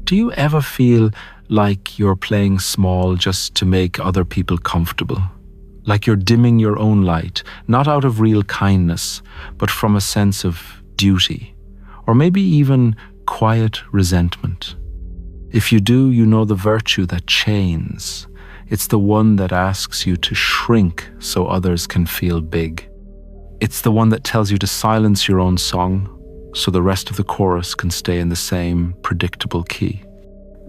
Do you ever feel like you're playing small just to make other people comfortable? Like you're dimming your own light, not out of real kindness, but from a sense of duty, or maybe even quiet resentment? If you do, you know the virtue that chains. It's the one that asks you to shrink so others can feel big. It's the one that tells you to silence your own song so the rest of the chorus can stay in the same predictable key.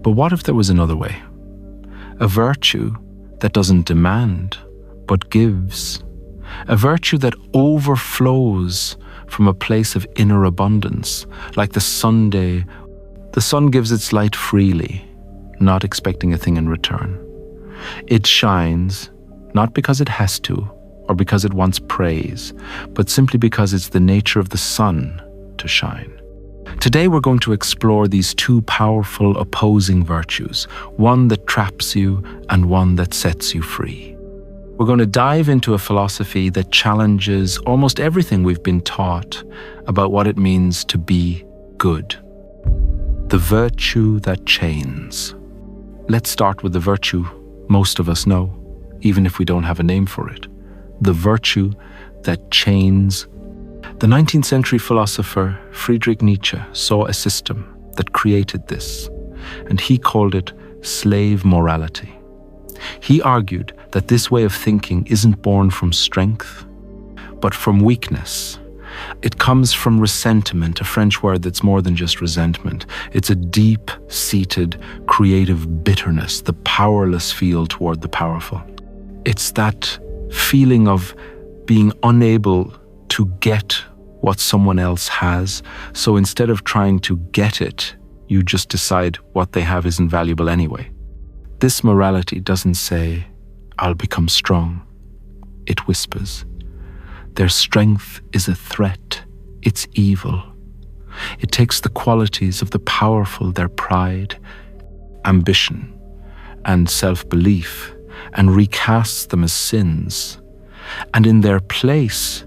But what if there was another way? A virtue that doesn't demand, but gives. A virtue that overflows from a place of inner abundance, like the Sunday. The sun gives its light freely, not expecting a thing in return. It shines, not because it has to, or because it wants praise, but simply because it's the nature of the sun to shine. Today we're going to explore these two powerful opposing virtues, one that traps you and one that sets you free. We're going to dive into a philosophy that challenges almost everything we've been taught about what it means to be good. The virtue that chains. Let's start with the virtue most of us know, even if we don't have a name for it. The virtue that chains. The 19th century philosopher Friedrich Nietzsche saw a system that created this, and he called it slave morality. He argued that this way of thinking isn't born from strength, but from weakness. It comes from ressentiment, a French word that's more than just resentment. It's a deep-seated, creative bitterness, the powerless feel toward the powerful. It's that feeling of being unable to get what someone else has, so instead of trying to get it, you just decide what they have isn't valuable anyway. This morality doesn't say, "I'll become strong." It whispers, "Their strength is a threat, it's evil." It takes the qualities of the powerful, their pride, ambition, and self-belief, and recasts them as sins. And in their place,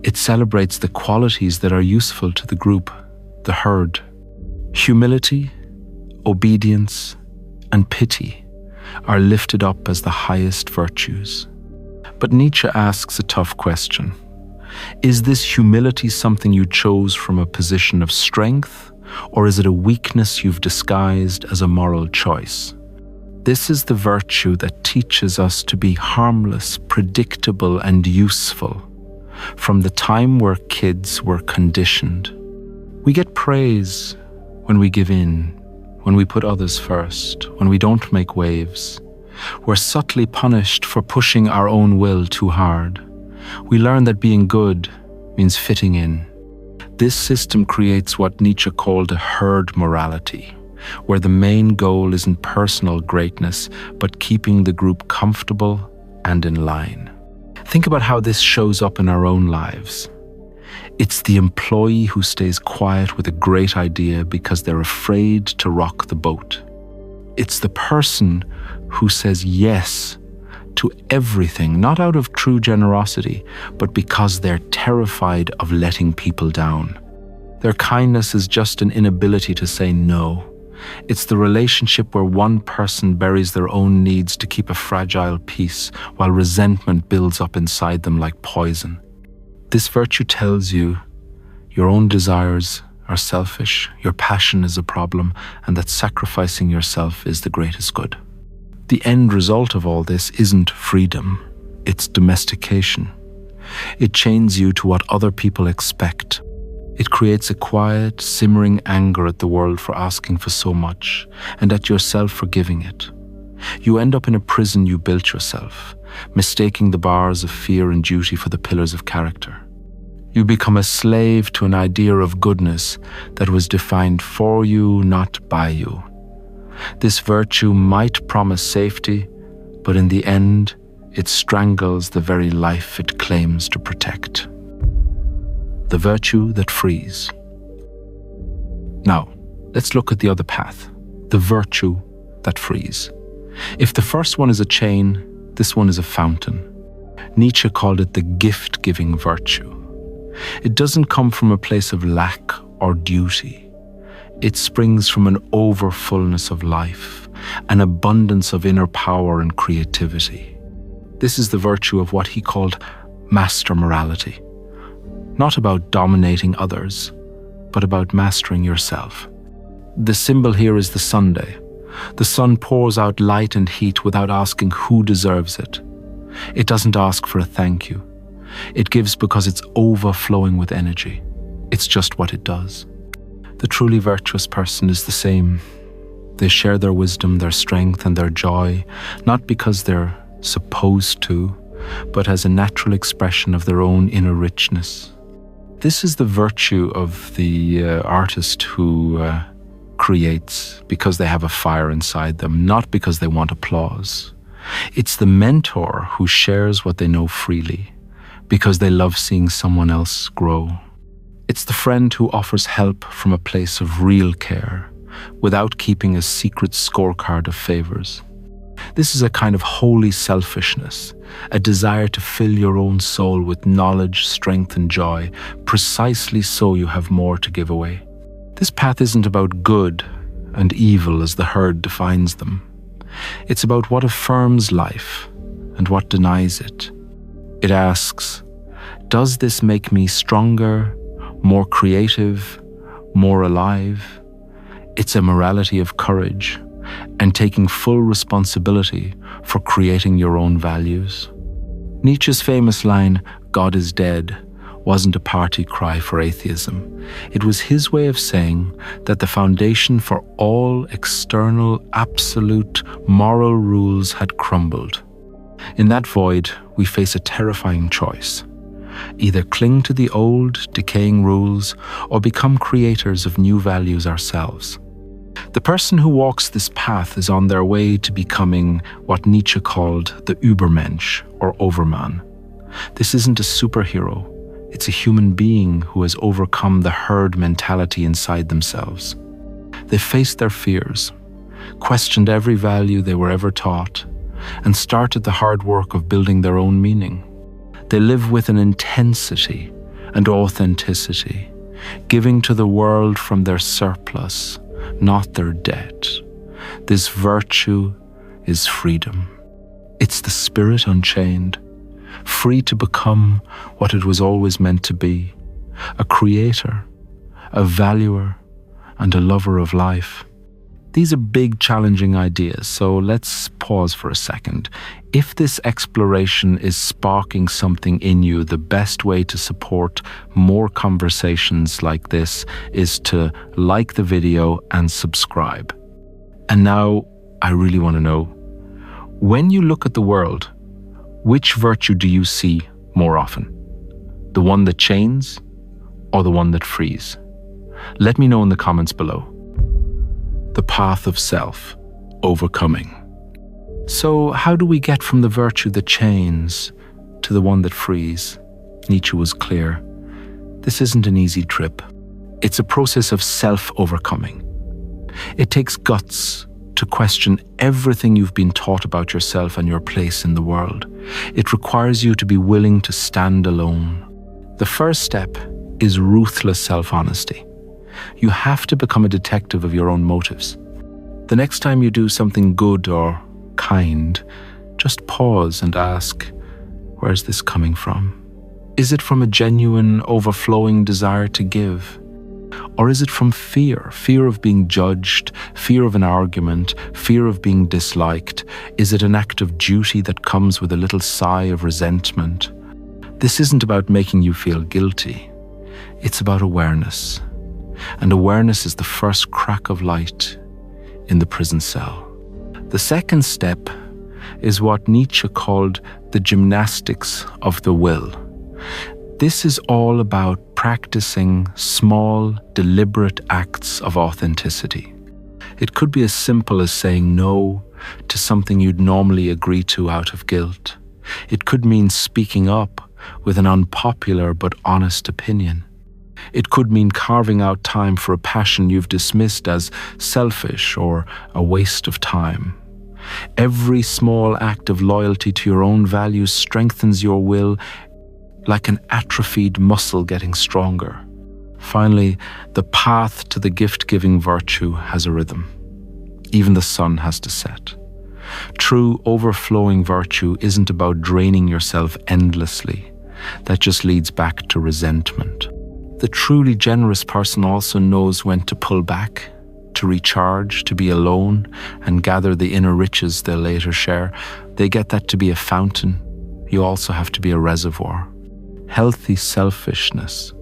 it celebrates the qualities that are useful to the group, the herd. Humility, obedience, and pity are lifted up as the highest virtues. But Nietzsche asks a tough question. Is this humility something you chose from a position of strength, or is it a weakness you've disguised as a moral choice? This is the virtue that teaches us to be harmless, predictable, and useful. From the time we're kids, we're conditioned. We get praise when we give in, when we put others first, when we don't make waves. We're subtly punished for pushing our own will too hard. We learn that being good means fitting in. This system creates what Nietzsche called a herd morality, where the main goal isn't personal greatness, but keeping the group comfortable and in line. Think about how this shows up in our own lives. It's the employee who stays quiet with a great idea because they're afraid to rock the boat. It's the person who says yes to everything, not out of true generosity, but because they're terrified of letting people down. Their kindness is just an inability to say no. It's the relationship where one person buries their own needs to keep a fragile peace, while resentment builds up inside them like poison. This virtue tells you your own desires are selfish, your passion is a problem, and that sacrificing yourself is the greatest good. The end result of all this isn't freedom, it's domestication. It chains you to what other people expect. It creates a quiet, simmering anger at the world for asking for so much, and at yourself for giving it. You end up in a prison you built yourself, mistaking the bars of fear and duty for the pillars of character. You become a slave to an idea of goodness that was defined for you, not by you. This virtue might promise safety, but in the end, it strangles the very life it claims to protect. The virtue that frees. Now, let's look at the other path, the virtue that frees. If the first one is a chain, this one is a fountain. Nietzsche called it the gift-giving virtue. It doesn't come from a place of lack or duty. It springs from an overfullness of life, an abundance of inner power and creativity. This is the virtue of what he called master morality. Not about dominating others, but about mastering yourself. The symbol here is the Sunday. The sun pours out light and heat without asking who deserves it. It doesn't ask for a thank you. It gives because it's overflowing with energy. It's just what it does. The truly virtuous person is the same. They share their wisdom, their strength, and their joy, not because they're supposed to, but as a natural expression of their own inner richness. This is the virtue of the artist who creates because they have a fire inside them, not because they want applause. It's the mentor who shares what they know freely because they love seeing someone else grow. It's the friend who offers help from a place of real care without keeping a secret scorecard of favors. This is a kind of holy selfishness, a desire to fill your own soul with knowledge, strength, and joy, precisely so you have more to give away. This path isn't about good and evil as the herd defines them. It's about what affirms life and what denies it. It asks, does this make me stronger, more creative, more alive? It's a morality of courage and taking full responsibility for creating your own values. Nietzsche's famous line, "God is dead," wasn't a party cry for atheism. It was his way of saying that the foundation for all external, absolute, moral rules had crumbled. In that void, we face a terrifying choice. Either cling to the old, decaying rules, or become creators of new values ourselves. The person who walks this path is on their way to becoming what Nietzsche called the Übermensch, or Overman. This isn't a superhero. It's a human being who has overcome the herd mentality inside themselves. They faced their fears, questioned every value they were ever taught, and started the hard work of building their own meaning. They live with an intensity and authenticity, giving to the world from their surplus, not their debt. This virtue is freedom. It's the spirit unchained, free to become what it was always meant to be, a creator, a valuer, and a lover of life. These are big, challenging ideas, so let's pause for a second. If this exploration is sparking something in you, the best way to support more conversations like this is to like the video and subscribe. And now, I really want to know, when you look at the world, which virtue do you see more often? The one that chains or the one that frees? Let me know in the comments below. The path of self, overcoming. So how do we get from the virtue that chains to the one that frees? Nietzsche was clear. This isn't an easy trip. It's a process of self-overcoming. It takes guts to question everything you've been taught about yourself and your place in the world. It requires you to be willing to stand alone. The first step is ruthless self-honesty. You have to become a detective of your own motives. The next time you do something good or kind, just pause and ask, where's this coming from? Is it from a genuine, overflowing desire to give? Or is it from fear? Fear of being judged, fear of an argument, fear of being disliked? Is it an act of duty that comes with a little sigh of resentment? This isn't about making you feel guilty. It's about awareness. And awareness is the first crack of light in the prison cell. The second step is what Nietzsche called the gymnastics of the will. This is all about practicing small, deliberate acts of authenticity. It could be as simple as saying no to something you'd normally agree to out of guilt. It could mean speaking up with an unpopular but honest opinion. It could mean carving out time for a passion you've dismissed as selfish or a waste of time. Every small act of loyalty to your own values strengthens your will like an atrophied muscle getting stronger. Finally, the path to the gift-giving virtue has a rhythm. Even the sun has to set. True overflowing virtue isn't about draining yourself endlessly. That just leads back to resentment. The truly generous person also knows when to pull back, to recharge, to be alone, and gather the inner riches they'll later share. They get that to be a fountain. You also have to be a reservoir. Healthy selfishness,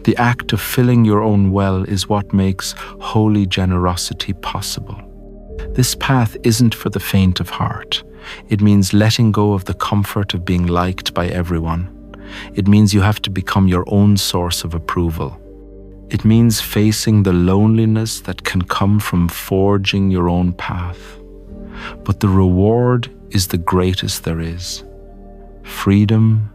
the act of filling your own well, is what makes holy generosity possible. This path isn't for the faint of heart. It means letting go of the comfort of being liked by everyone. It means you have to become your own source of approval. It means facing the loneliness that can come from forging your own path. But the reward is the greatest there is. Freedom,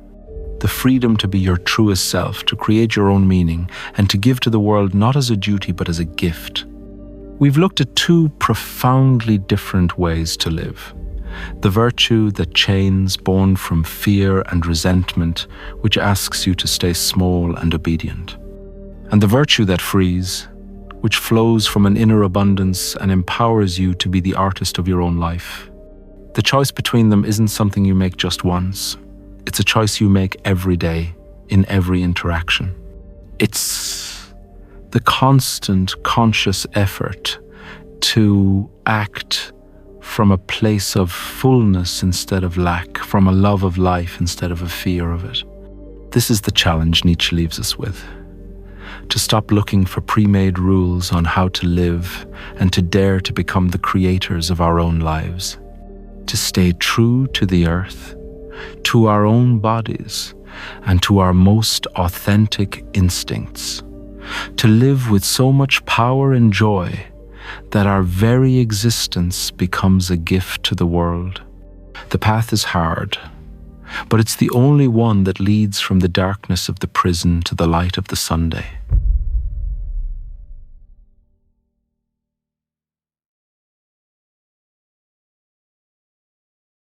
the freedom to be your truest self, to create your own meaning, and to give to the world not as a duty but as a gift. We've looked at two profoundly different ways to live. The virtue that chains, born from fear and resentment, which asks you to stay small and obedient. And the virtue that frees, which flows from an inner abundance and empowers you to be the artist of your own life. The choice between them isn't something you make just once. It's a choice you make every day, in every interaction. It's the constant conscious effort to act from a place of fullness instead of lack, from a love of life instead of a fear of it. This is the challenge Nietzsche leaves us with. To stop looking for pre-made rules on how to live and to dare to become the creators of our own lives. To stay true to the earth, to our own bodies, and to our most authentic instincts. To live with so much power and joy that our very existence becomes a gift to the world. The path is hard, but it's the only one that leads from the darkness of the prison to the light of the Sunday.